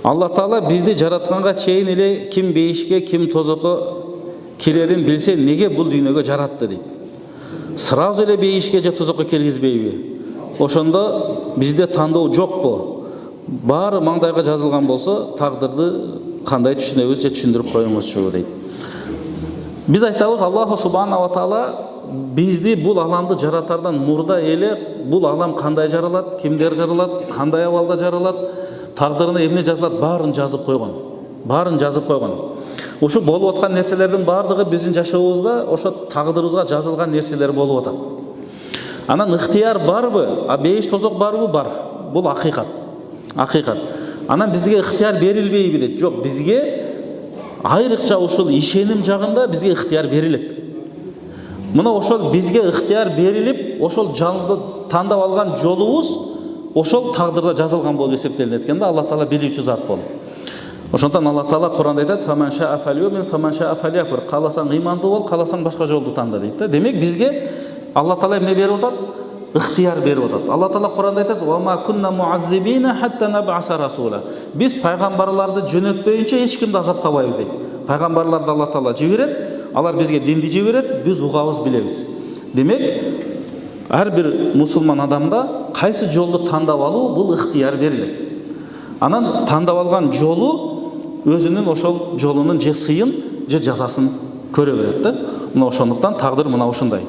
Алла Таала бизди жаратканга чейин эле ким бейишке, ким тозокко кирерин билсе, неге бул дүйнөгө жаратты дейт. Сразу эле бейишке же тозокко киргизбейби? Ошондо бизде тандоо жокпу? Баары маңдайга жазылган болсо, тагдырды кандай түшүнөбүз же түшүндүрүп коюңузчу дейт. Биз айтабыз, Аллаху субханаху ва таала бизди бул аламды жаратардан мурда эле бул алам кандай жаралат, кимдер жаралат, кандай абалда жаралат, тагдырына эмне жазылат, баарын жазып койгон. Баарын жазып койгон. Ушу болуп аткан нерселердин баардыгы биздин жашообузда ошо тагдырыбызга жазылган нерселер болуп атат. Анан ыктыяр барбы? Бейиш тозок барбы? Бар. Бул акыйкат. Акыйкат. Анан бизге ыктыяр берилбейби дейт. Жок, бизге айрыкча ушул ишеним жагында бизге ыктыяр берилет. Мына ошол бизге ыктыяр берилип, ошол жолду тандап алган жолубуз ошол тагдырда жазылган болуп эсептелинет экен да. Алла Таала билүүчү зат болуп. Ошондон Алла Таала Куранда айтат: "Фаман шаа фалюмин, фаман шаа фалякфур." Кааласаң ыймандуу бол, кааласаң башка жолду танда дейт да. Демек бизге Алла Таала эмне берип атат? Ыктыяр берип атат. Алла Таала Куранда айтат: "Ва ма кунна муаззибина хатта наб'аса расула." Биз пайгамбарларды жөнөтпөйүнчө эч кимди азаптабайбыз дейт. Пайгамбарларды Алла Таала жиберет, алар бизге динди жиберет, биз угабыз, билебиз. Демек, ар бир мусулман адамда кайсы жолду тандап алуу бул ыктыяр берилет. Анан тандап алган жолу өзүнүн ошол жолунун же сыйын же жазасын көрө берет да. Мына ошондуктан тагдыр мына ушундай.